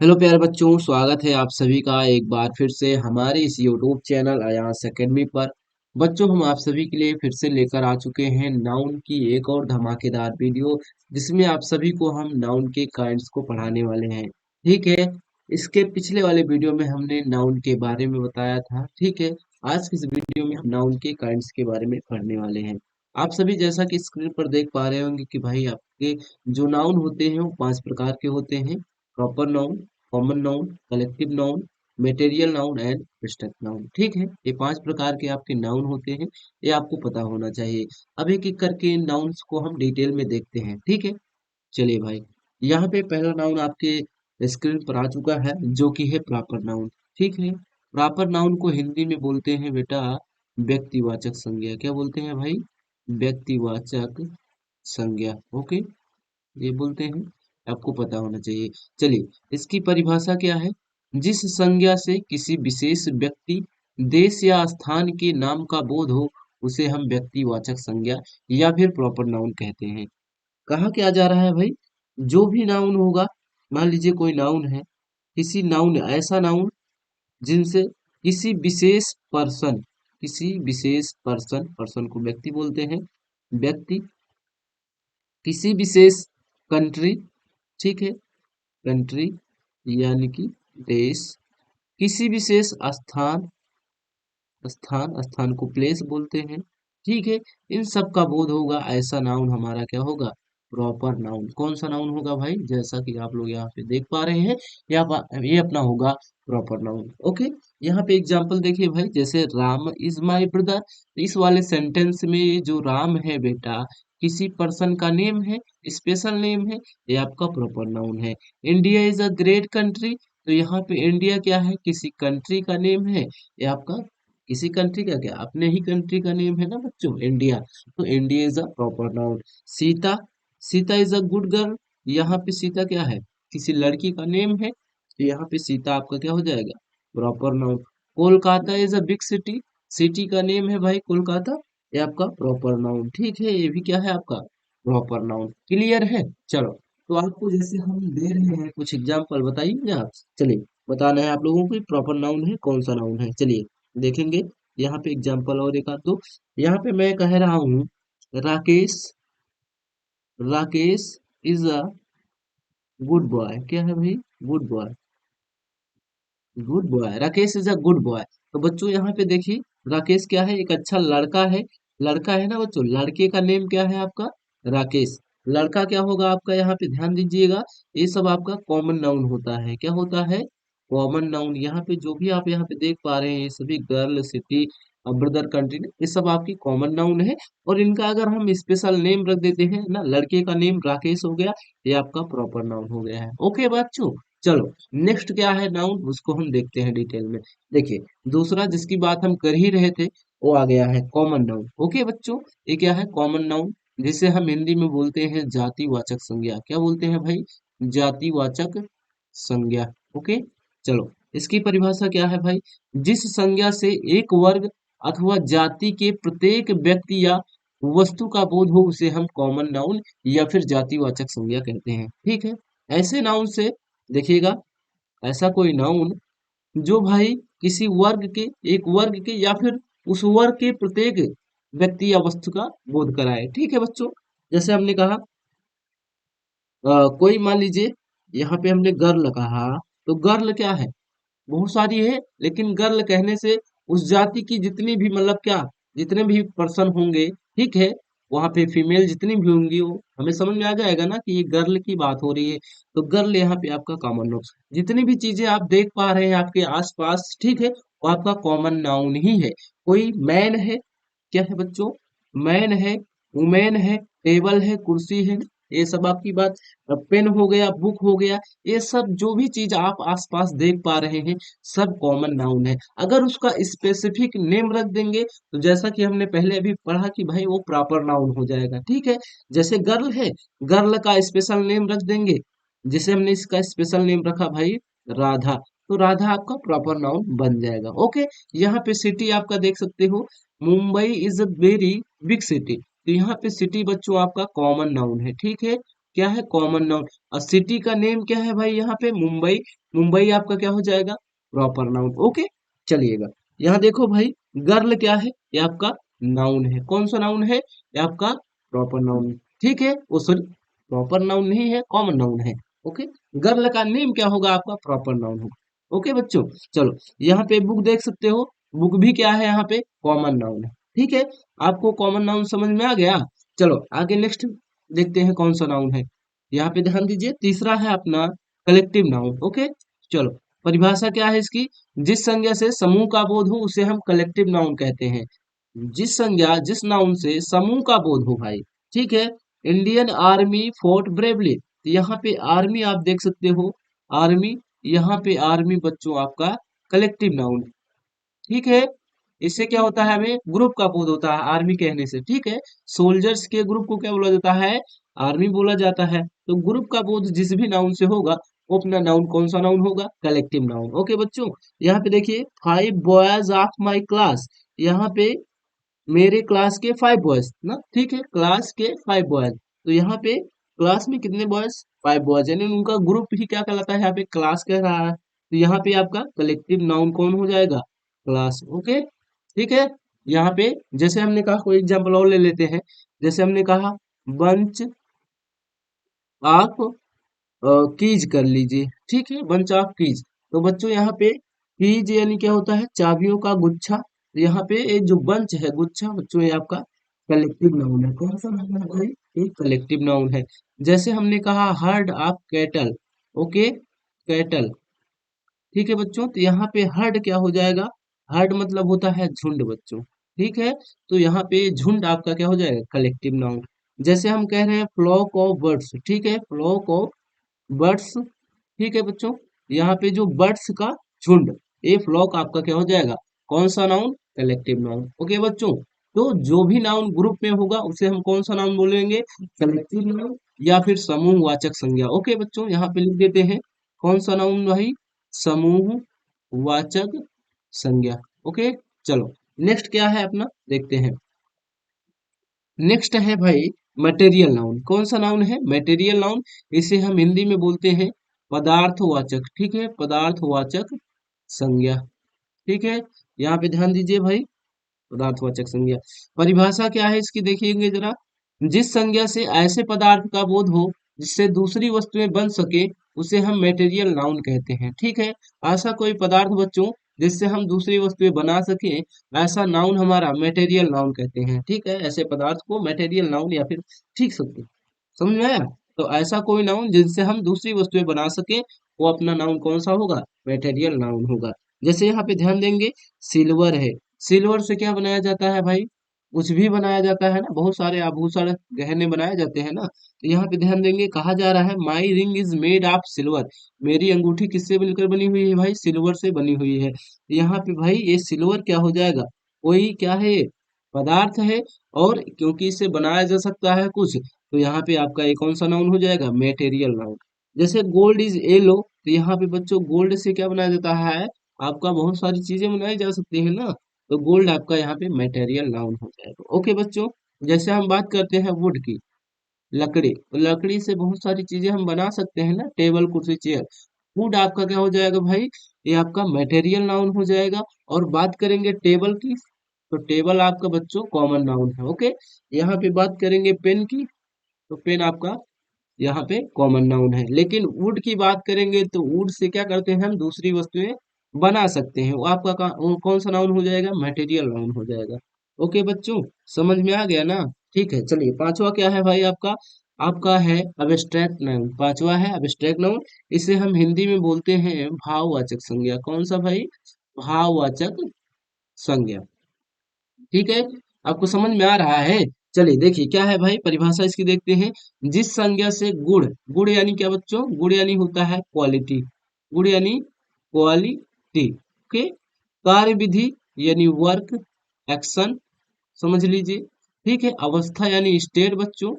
Hello प्यारे बच्चों, स्वागत है आप सभी का एक बार फिर से हमारे इस यूट्यूब चैनल अयास एकेडमी पर। बच्चों, हम आप सभी के लिए फिर से लेकर आ चुके हैं नाउन की एक और धमाकेदार वीडियो, जिसमें आप सभी को हम नाउन के काइंड्स को पढ़ाने वाले हैं। ठीक है। इसके पिछले वाले वीडियो में हमने नाउन के बारे में बताया था। ठीक है। आज की इस वीडियो में हम नाउन के काइंड्स के बारे में पढ़ने वाले हैं। आप सभी जैसा कि स्क्रीन पर देख पा रहे होंगे कि भाई आपके जो नाउन होते हैं वो 5 प्रकार के होते हैं। Proper noun, common noun, collective noun, material noun and abstract noun. ठीक है। ये 5 प्रकार के आपके नाउन होते हैं। ये आपको पता होना चाहिए। अब एक एक करके इन नाउन्स को हम डिटेल में देखते हैं। ठीक है। चलिए भाई, यहाँ पे पहला नाउन आपके स्क्रीन पर आ चुका है, जो कि है प्रॉपर नाउन। ठीक है। प्रॉपर नाउन को हिंदी में बोलते हैं बेटा व्यक्तिवाचक संज्ञा। क्या बोलते हैं भाई? व्यक्तिवाचक संज्ञा। ओके, ये बोलते हैं। आपको पता होना चाहिए। चलिए, इसकी परिभाषा क्या है? जिस संज्ञा से किसी विशेष व्यक्ति, देश या स्थान के नाम का बोध हो, उसे हम व्यक्तिवाचक संज्ञा या फिर प्रॉपर नाउन कहते हैं। कहा क्या जा रहा है भाई? जो भी नाउन होगा, मान लीजिए कोई नाउन है, किसी नाउन, ऐसा नाउन जिनसे किसी विशेष पर्सन पर्सन को व्यक्ति बोलते हैं, व्यक्ति, किसी विशेष कंट्री, ठीक है, कंट्री यानी कि देश, किसी विशेष स्थान, स्थान को प्लेस बोलते हैं। ठीक है। इन सब का बोध होगा, ऐसा नाउन हमारा क्या होगा? Proper noun. कौन सा नाउन होगा भाई? जैसा कि आप लोग यहाँ पे देख पा रहे हैं, ये अपना होगा प्रॉपर नाउन। ओके। यहाँ पे एग्जांपल देखिए भाई, जैसे राम इज माय ब्रदर। इस वाले सेंटेंस में जो राम है बेटा, किसी पर्सन का नेम है, स्पेशल नेम है, ये आपका प्रॉपर नाउन है। India is a great country, तो यहाँ पे इंडिया क्या है? किसी कंट्री का नेम है। ये आपका किसी कंट्री का, क्या अपने ही कंट्री का नेम है ना बच्चों, इंडिया। तो India is a proper noun. Sita, Sita is a good girl. यहाँ पे सीता क्या है? किसी लड़की का नेम है, तो यहाँ पे सीता आपका क्या हो जाएगा? Proper noun. Kolkata is a big city, city का नेम है भाई कोलकाता, ये आपका प्रॉपर नाउन। ठीक है, ये भी क्या है आपका? Proper noun. क्लियर है? चलो, तो आपको जैसे हम दे रहे हैं कुछ एग्जाम्पल, बताइए आप। चलिए, बताना है आप लोगों को प्रॉपर नाउन है कौन सा नाउन है। चलिए देखेंगे यहाँ पे एग्जाम्पल और एक आध दो। यहाँ पे मैं कह रहा हूँ, Rakesh, Rakesh is a good boy. क्या है भाई? Good boy, good boy, Rakesh is a good boy. तो बच्चों यहाँ पे देखिए, राकेश क्या है? एक अच्छा लड़का है। लड़का है ना बच्चों, लड़के का नेम क्या है आपका? राकेश। लड़का क्या होगा आपका? यहाँ पे ध्यान दीजिएगा, ये सब आपका कॉमन नाउन होता है। क्या होता है? Common noun. यहाँ पे जो भी आप यहाँ पे देख पा रहे हैं, ये सभी गर्ल, सिटी, ब्रदर, कंट्री, ये सब आपकी कॉमन नाउन है। और इनका अगर हम स्पेशल नेम रख देते हैं ना, लड़के का नेम राकेश हो गया, ये आपका प्रॉपर नाउन हो गया है। ओके बच्चों। चलो, नेक्स्ट क्या है नाउन, उसको हम देखते हैं डिटेल में। देखिए, दूसरा जिसकी बात हम कर ही रहे थे, वो आ गया है कॉमन नाउन। ओके बच्चों, ये क्या है? कॉमन नाउन, जिसे हम हिंदी में बोलते हैं जातिवाचक संज्ञा। क्या बोलते हैं भाई? जातिवाचक संज्ञा। ओके। चलो, इसकी परिभाषा क्या है भाई? जिस संज्ञा से एक वर्ग अथवा जाति के प्रत्येक व्यक्ति या वस्तु का बोध हो, उसे हम कॉमन नाउन या फिर जातिवाचक संज्ञा कहते हैं। ठीक है। ऐसे नाउन से, देखिएगा, ऐसा कोई नाउन जो भाई किसी वर्ग के, एक वर्ग के या फिर उस वर्ग के प्रत्येक व्यक्ति या वस्तु का बोध कराए। ठीक है बच्चों। जैसे हमने कहा, कोई मान लीजिए, यहाँ पे हमने गर्ल कहा, तो गर्ल क्या है? बहुत सारी है, लेकिन गर्ल कहने से उस जाति की जितनी भी, मतलब क्या, जितने भी पर्सन होंगे, ठीक है, वहां पे फीमेल जितनी भी होंगी, वो हमें समझ में आ जाएगा ना कि ये गर्ल की बात हो रही है। तो गर्ल यहाँ पे आपका कॉमन नाउन। जितनी भी चीजें आप देख पा रहे हैं आपके आसपास, ठीक है, वो आपका कॉमन नाउन ही है। कोई मैन है, क्या है बच्चों? मैन है, वुमेन है, टेबल है, कुर्सी है, ये सब आपकी बात। पेन हो गया, बुक हो गया, ये सब जो भी चीज आप आसपास देख पा रहे हैं, सब कॉमन नाउन है। अगर उसका स्पेसिफिक नेम रख देंगे, तो जैसा कि हमने पहले अभी पढ़ा कि भाई वो प्रॉपर नाउन हो जाएगा। ठीक है। जैसे गर्ल है, गर्ल का स्पेशल नेम रख देंगे, जैसे हमने इसका स्पेशल नेम रखा भाई राधा, तो राधा आपका प्रॉपर नाउन बन जाएगा। ओके। यहाँ पे सिटी आपका देख सकते हो, Mumbai is a very big city, तो यहाँ पे सिटी बच्चों आपका कॉमन नाउन है। ठीक है। क्या है, कॉमन नाउन। और सिटी का नेम क्या है भाई, यहाँ पे मुंबई। मुंबई आपका क्या हो जाएगा, प्रॉपर नाउन। ओके, चलिएगा। यहाँ देखो भाई, गर्ल क्या है, ये आपका नाउन है। कौन सा नाउन है, ये आपका प्रॉपर नाउन है। ठीक है, वो सॉरी, प्रॉपर नाउन नहीं है, कॉमन नाउन है। ओके, गर्ल का नेम क्या होगा, आपका प्रॉपर नाउन होगा। ओके बच्चों, चलो यहाँ पे बुक देख सकते हो, बुक भी क्या है, यहाँ पे कॉमन नाउन है। ठीक है, आपको कॉमन नाउन समझ में आ गया। चलो आगे नेक्स्ट देखते हैं कौन सा नाउन है। यहाँ पे ध्यान दीजिए, तीसरा है अपना कलेक्टिव नाउन। ओके, चलो परिभाषा क्या है इसकी, जिस संज्ञा से समूह का बोध हो उसे हम कलेक्टिव नाउन कहते हैं। जिस संज्ञा, जिस नाउन से समूह का बोध हो भाई। ठीक है, इंडियन आर्मी फोर्ट ब्रेवली, तो यहाँ पे आर्मी आप देख सकते हो, आर्मी, यहाँ पे आर्मी बच्चों आपका कलेक्टिव नाउन है। ठीक है, इससे क्या होता है, हमें ग्रुप का बोध होता है आर्मी कहने से। ठीक है, सोल्जर्स के ग्रुप को क्या बोला जाता है, आर्मी बोला जाता है। तो ग्रुप का बोध जिस भी नाउन से होगा, वो अपना नाउन कौन सा नाउन होगा, कलेक्टिव नाउन। ओके बच्चों, यहाँ पे देखिए, 5 बॉयज ऑफ माई क्लास, यहाँ पे मेरे क्लास के 5 बॉयज ना। ठीक है, क्लास के 5 बॉयज, तो यहाँ पे क्लास में कितने बॉयज, 5 बॉयज, यानी उनका ग्रुप ही क्या कहलाता है, यहाँ पे क्लास कह रहा है। तो यहाँ पे आपका कलेक्टिव नाउन कौन हो जाएगा, क्लास। ओके, ठीक है। यहाँ पे जैसे हमने कहा, कोई एग्जांपल और ले लेते हैं। जैसे हमने कहा बंच ऑफ कीज कर लीजिए। ठीक है, बंच ऑफ कीज, तो बच्चों यहाँ पे कीज यानी क्या होता है, चाबियों का गुच्छा। तो यहाँ पे ये जो बंच है, गुच्छा बच्चों, ये आपका कलेक्टिव नाउन है। कौन सा नाउन है भाई, ये कलेक्टिव नाउन है। जैसे हमने कहा heard of cattle. Okay, cattle. ठीक है बच्चों, तो यहाँ पे हर्ड क्या हो जाएगा, हर्ड मतलब होता है झुंड बच्चों। ठीक है, तो यहाँ पे झुंड आपका क्या हो जाएगा, कलेक्टिव नाउन। जैसे हम कह रहे हैं फ्लॉक ऑफ बर्ड्स। ठीक है, फ्लॉक ऑफ बर्ड्स। ठीक है बच्चों, यहाँ पे जो बर्ड्स का झुंड, ये फ्लॉक आपका क्या हो जाएगा, कौन सा नाउन, कलेक्टिव नाउन। ओके बच्चों, तो जो भी नाउन ग्रुप में होगा उसे हम कौन सा नाउन बोलेंगे, कलेक्टिव नाउन या फिर समूह वाचक संज्ञा। ओके बच्चों, यहाँ पे लिख देते हैं कौन सा नाउन भाई, समूह वाचक संज्ञा। ओके, चलो नेक्स्ट क्या है अपना, देखते हैं। नेक्स्ट है भाई मटेरियल नाउन। कौन सा नाउन है, मटेरियल नाउन। इसे हम हिंदी में बोलते हैं पदार्थवाचक। ठीक है, पदार्थवाचक संज्ञा। ठीक है, यहाँ पे ध्यान दीजिए भाई, पदार्थवाचक संज्ञा। परिभाषा क्या है इसकी, देखिएंगे जरा। जिस संज्ञा से ऐसे पदार्थ का बोध हो जिससे दूसरी वस्तुएं बन सके, उसे हम मटेरियल नाउन कहते हैं। ठीक है, ऐसा कोई पदार्थ बच्चों जिससे हम दूसरी वस्तुएं बना सके, ऐसा नाउन हमारा मटेरियल नाउन कहते हैं। ठीक है, ऐसे पदार्थ को मटेरियल नाउन या फिर, ठीक सकते, समझ में आया। तो ऐसा कोई नाउन जिनसे हम दूसरी वस्तुएं बना सके, वो अपना नाउन कौन सा होगा, मटेरियल नाउन होगा। जैसे यहाँ पे ध्यान देंगे, सिल्वर है, सिल्वर से क्या बनाया जाता है भाई, कुछ भी बनाया जाता है ना, बहुत सारे आभूषण गहने बनाए जाते हैं ना। तो यहाँ पे ध्यान देंगे, कहा जा रहा है my ring is made of silver, मेरी अंगूठी किससे मिलकर बनी हुई है भाई, सिल्वर से बनी हुई है। तो यहाँ पे भाई ये सिल्वर क्या हो जाएगा, कोई क्या है ये, पदार्थ है। और क्योंकि इसे बनाया जा सकता है कुछ, तो यहाँ पे आपका ये कौन सा नाउन हो जाएगा, मेटेरियल नाउन। जैसे गोल्ड इज येलो, तो यहाँ पे बच्चों गोल्ड से क्या बनाया जाता है, आपका बहुत सारी चीजें बनाई जा सकती है ना। तो गोल्ड आपका यहाँ पे मटेरियल नाउन हो जाएगा। ओके बच्चों, जैसे हम बात करते हैं वुड की, लकड़ी, तो लकड़ी से बहुत सारी चीजें हम बना सकते हैं ना, टेबल कुर्सी चेयर। वुड आपका क्या हो जाएगा भाई, ये आपका मटेरियल नाउन हो जाएगा। और बात करेंगे टेबल की, तो टेबल आपका बच्चों कॉमन नाउन है। ओके, यहाँ पे बात करेंगे पेन की, तो पेन आपका यहाँ पे कॉमन नाउन है। लेकिन वुड की बात करेंगे तो वुड से क्या करते हैं हम, दूसरी वस्तुएं बना सकते हैं, वो आपका वो कौन सा नाउन हो जाएगा, मटेरियल नाउन हो जाएगा। ओके बच्चों, समझ में आ गया ना। ठीक है, चलिए पांचवा क्या है भाई आपका, आपका है अब्स्ट्रैक्ट नाउन। पांचवा है अब्स्ट्रैक्ट नाउन, इसे हम हिंदी में बोलते हैं भाववाचक संज्ञा। कौन सा भाई, भाववाचक संज्ञा। ठीक है, आपको समझ में आ रहा है। चलिए देखिए क्या है भाई, परिभाषा इसकी देखते हैं। जिस संज्ञा से गुण, गुण यानी क्या बच्चों, गुण यानी होता है क्वालिटी, गुण यानी क्वालिटी। ओके, कार्य विधि यानी वर्क, एक्शन, समझ लीजिए। ठीक है, अवस्था यानी स्टेट बच्चों,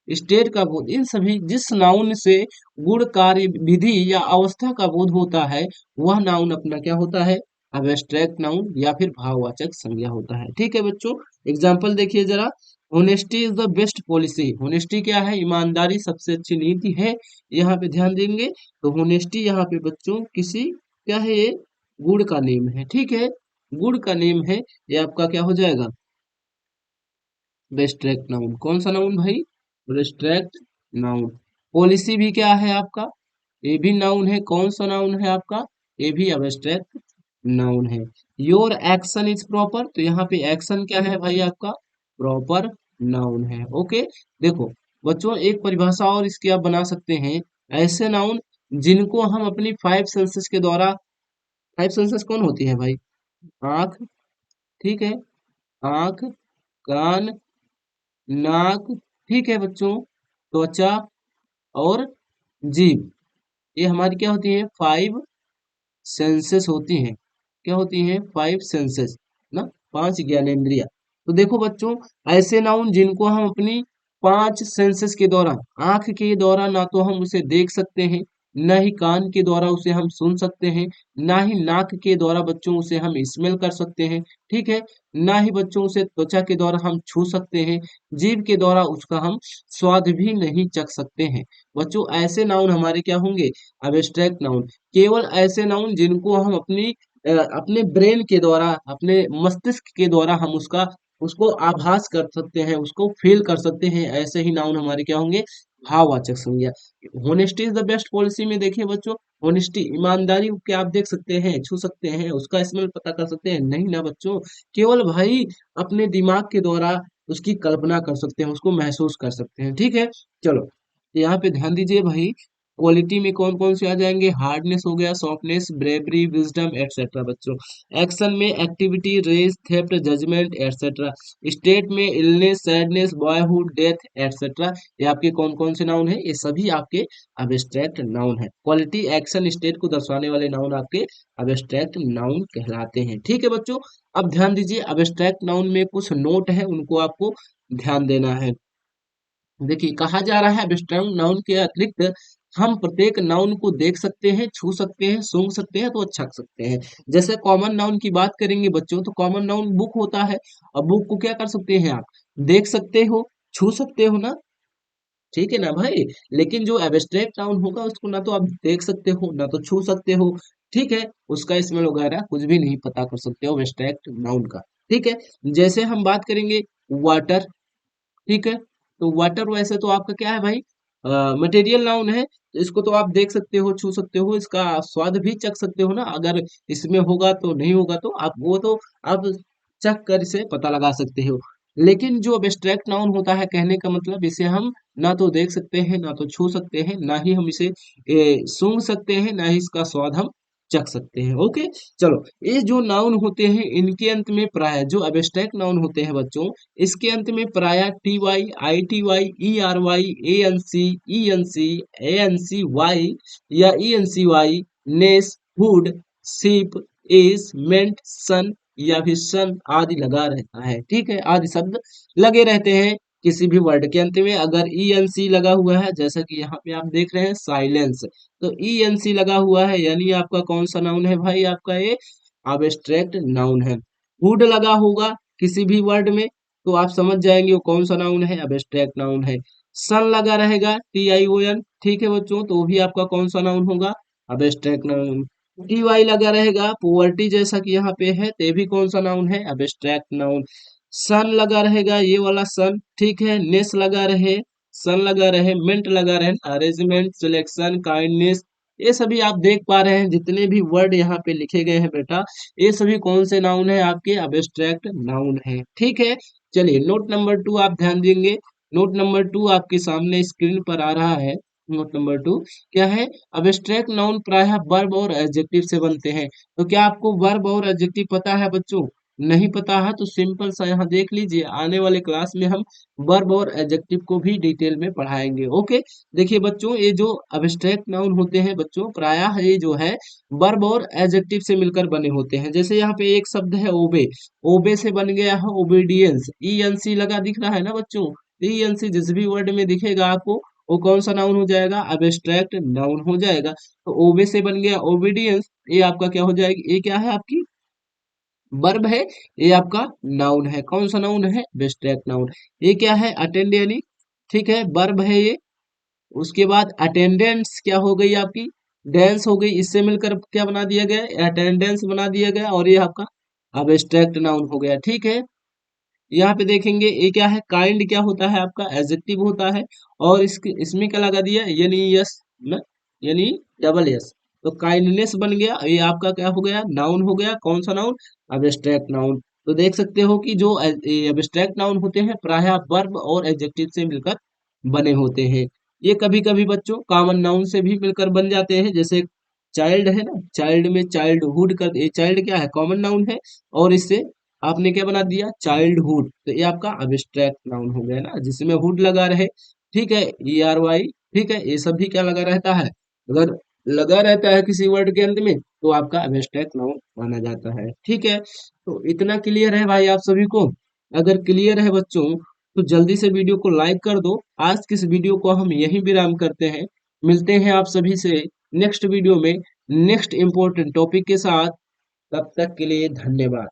स्टेट का बोध, इन सभी जिस नाउन से गुण, कार्य विधि या अवस्था का बोध होता है, वह नाउन अपना क्या होता है, अब्स्ट्रैक्ट नाउन या फिर भाववाचक संज्ञा होता है। ठीक है बच्चों, एग्जाम्पल देखिए जरा। Honesty is the best policy. Honesty क्या है? ईमानदारी सबसे अच्छी नीति है। यहाँ पे ध्यान देंगे तो होनेस्टी यहाँ पे बच्चों किसी क्या है, ये गुड़ का नेम है, ठीक है, गुड़ का नेम है। ये आपका क्या हो जाएगा? Abstract noun. कौन सा नाउन भाई? Abstract noun. पॉलिसी भी क्या है आपका? ये भी नाउन है। कौन सा नाउन है आपका? ये भी एब्स्ट्रैक्ट नाउन है। योर एक्शन इज प्रॉपर, तो यहाँ पे एक्शन क्या है भाई आपका? प्रॉपर नाउन है। ओके, देखो बच्चों एक परिभाषा और इसकी आप बना सकते हैं। ऐसे नाउन जिनको हम अपनी फाइव सेंसेस के द्वारा, फाइव सेंसेस कौन होती है भाई? आंख, ठीक है, आंख, कान, नाक, ठीक है बच्चों, त्वचा और जीभ, ये हमारी क्या होती है? फाइव सेंसेस होती हैं। क्या होती हैं? फाइव सेंसेस ना, पांच ज्ञानेंद्रिया। तो देखो बच्चों, ऐसे नाउन जिनको हम अपनी पांच सेंसेस के द्वारा, आंख के द्वारा ना तो हम उसे देख सकते हैं, ना ही कान के द्वारा उसे हम सुन सकते हैं, ना ही नाक के द्वारा बच्चों उसे हम स्मेल कर सकते हैं, ठीक है, ना ही बच्चों उसे त्वचा के द्वारा हम छू सकते हैं, जीभ के द्वारा उसका हम स्वाद भी नहीं चख सकते हैं। बच्चों ऐसे नाउन हमारे क्या होंगे? Abstract noun. केवल ऐसे नाउन जिनको हम अपने ब्रेन के द्वारा, अपने मस्तिष्क के द्वारा हम उसका उसको आभास कर सकते हैं, उसको फील कर सकते हैं, ऐसे ही नाउन हमारे क्या होंगे? भाववाचक संज्ञा। Honesty is the best policy में देखिए बच्चों, होनेस्टी ईमानदारी के आप देख सकते हैं, छू सकते हैं, उसका स्मेल पता कर सकते हैं? नहीं ना बच्चों, केवल भाई अपने दिमाग के द्वारा उसकी कल्पना कर सकते हैं, उसको महसूस कर सकते हैं, ठीक है। चलो यहाँ पे ध्यान दीजिए भाई, क्वालिटी में कौन कौन से आ जाएंगे? हार्डनेस हो गया, सॉफ्टनेस, ब्रेवरी, विजडम एटसेट्रा बच्चों। एक्शन में activity, race, theft, judgement etcetera. State में illness, sadness, boyhood, death etcetera. ये आपके कौन कौन से नाउन है? ये सभी आपके अब्स्ट्रैक्ट नाउन है। क्वालिटी, एक्शन, स्टेट को दर्शाने वाले नाउन आपके अब्स्ट्रैक्ट नाउन कहलाते हैं, ठीक है बच्चों। अब ध्यान दीजिए, अब्स्ट्रैक्ट नाउन में कुछ नोट है, उनको आपको ध्यान देना है। देखिए कहा जा रहा है एब्स्ट्रैक्ट नाउन के अतिरिक्त हम प्रत्येक नाउन को देख सकते हैं, छू सकते हैं, सूंघ सकते हैं, तो अच्छा सकते हैं। जैसे कॉमन नाउन की बात करेंगे बच्चों, तो कॉमन नाउन बुक होता है। और बुक को क्या कर सकते हैं आप? देख सकते हो, छू सकते हो ना, ठीक है ना भाई। लेकिन जो एब्स्ट्रैक्ट नाउन होगा उसको ना तो आप देख सकते हो, ना तो छू सकते हो, ठीक है, उसका स्मेल वगैरह कुछ भी नहीं पता कर सकते हो एब्स्ट्रैक्ट नाउन का, ठीक है। जैसे हम बात करेंगे वाटर, ठीक है, तो वाटर वैसे तो आपका क्या है भाई? मटेरियल नाउन है, तो इसको तो आप देख सकते हो, छू सकते हो, इसका स्वाद भी चख सकते हो ना, अगर इसमें होगा तो नहीं होगा तो आप वो तो आप चख कर इसे पता लगा सकते हो। लेकिन जो एब्स्ट्रैक्ट नाउन होता है, कहने का मतलब इसे हम ना तो देख सकते हैं, ना तो छू सकते हैं, ना ही हम इसे सूंघ सकते हैं, ना ही इसका स्वाद हम चख सकते हैं। ओके, चलो ये जो नाउन होते हैं इनके अंत में प्राय जो एब्स्ट्रैक्ट नाउन होते हैं बच्चों, इसके अंत में प्राय T Y, I T Y, E R Y, A N C, A N C Y या E N C Y, ness, hood, ship, ise, ment, sion या फिर सन आदि लगा रहता है, ठीक है, आदि शब्द लगे रहते हैं किसी भी वर्ड के अंत में। अगर ई एन सी लगा हुआ है, जैसा कि यहाँ पे आप देख रहे हैं साइलेंस, तो ई एन सी लगा हुआ है, यानी आपका कौन सा नाउन है भाई? आपका ये अब्स्ट्रैक्ट नाउन है। हुड लगा होगा किसी भी वर्ड में, तो आप समझ जाएंगे वो कौन सा नाउन है? अब्स्ट्रैक्ट नाउन है। सन लगा रहेगा, टी आई ओ एन, ठीक है बच्चों, तो वो भी आपका कौन सा नाउन होगा? Abstract noun. टी वाई लगा रहेगा, पोवर्टी जैसा कि यहाँ पे है, तो ये भी कौन सा नाउन है? Abstract noun. सन लगा रहेगा, ये वाला सन, ठीक है, नेस लगा रहे, सन लगा रहे, मेंट लगा रहे, अरेंजमेंट, सिलेक्शन, काइंडनेस, ये सभी आप देख पा रहे हैं जितने भी वर्ड यहाँ पे लिखे गए हैं बेटा, ये सभी कौन से नाउन है? आपके अब्स्ट्रैक्ट नाउन है, ठीक है। चलिए नोट नंबर 2 आप ध्यान देंगे। नोट नंबर 2 आपके सामने स्क्रीन पर आ रहा है। नोट नंबर 2 क्या है? अब्स्ट्रैक्ट नाउन प्रायः वर्ब और एडजेक्टिव से बनते हैं। तो क्या आपको वर्ब और एडजेक्टिव पता है बच्चों? नहीं पता है तो सिंपल सा यहाँ देख लीजिए, आने वाले क्लास में हम वर्ब और एडजेक्टिव को भी डिटेल में पढ़ाएंगे। ओके, देखिए बच्चों, ये जो अब्स्ट्रैक्ट नाउन होते हैं बच्चों, प्रायः ये जो है वर्ब और एडजेक्टिव से मिलकर बने होते हैं। जैसे यहाँ पे एक शब्द है ओबे, ओबे से बन गया है ओबीडियंस, ई एन सी लगा दिख रहा है ना बच्चों, ई एन सी जिस भी वर्ड में दिखेगा आपको वो कौन सा नाउन हो जाएगा? अब्स्ट्रैक्ट नाउन हो जाएगा। तो ओबे से बन गया ओबीडियंस, ये आपका क्या हो जाएगी? ये क्या है आपकी वर्ब है, ये आपका नाउन है। कौन सा नाउन है? Abstract noun. ये क्या है? अटेंड यानी, ठीक है, वर्ब है ये। उसके बाद अटेंडेंस क्या हो गई आपकी? डेंस हो गई, इससे मिलकर क्या बना दिया गया? अटेंडेंस बना दिया गया, और ये आपका अब्स्ट्रैक्ट नाउन हो गया, ठीक है। यहाँ पे देखेंगे ये क्या है? काइंड क्या होता है आपका? एडजेक्टिव होता है। और इसके इसमें क्या लगा दिया? यानी यस न, यानी डबल यस, तो काइंडनेस बन गया। ये आपका क्या हो गया? नाउन हो गया। कौन सा नाउन? Abstract noun. तो देख सकते हो कि जो अब्स्ट्रैक्ट नाउन होते हैं प्रायः वर्ब और एडजेक्टिव से मिलकर बने होते हैं। ये कभी कभी बच्चों कॉमन नाउन से भी मिलकर बन जाते हैं, जैसे चाइल्ड है ना, चाइल्ड में चाइल्डहुड कर, ये चाइल्ड क्या है? कॉमन नाउन है, और इससे आपने क्या बना दिया? चाइल्डहुड, तो ये आपका अब्स्ट्रैक्ट नाउन हो गया ना, जिसमें हुड लगा रहे, ठीक है, ई आर वाई, ठीक है, ये सब भी क्या लगा रहता है? अगर लगा रहता है किसी वर्ड के अंत में तो आपका अब्स्ट्रैक्ट नाउन माना जाता है, ठीक है। तो इतना क्लियर है भाई आप सभी को? अगर क्लियर है बच्चों, तो जल्दी से वीडियो को लाइक कर दो। आज की इस वीडियो को हम यहीं विराम करते हैं। मिलते हैं आप सभी से नेक्स्ट वीडियो में नेक्स्ट इंपॉर्टेंट टॉपिक के साथ। तब तक के लिए धन्यवाद।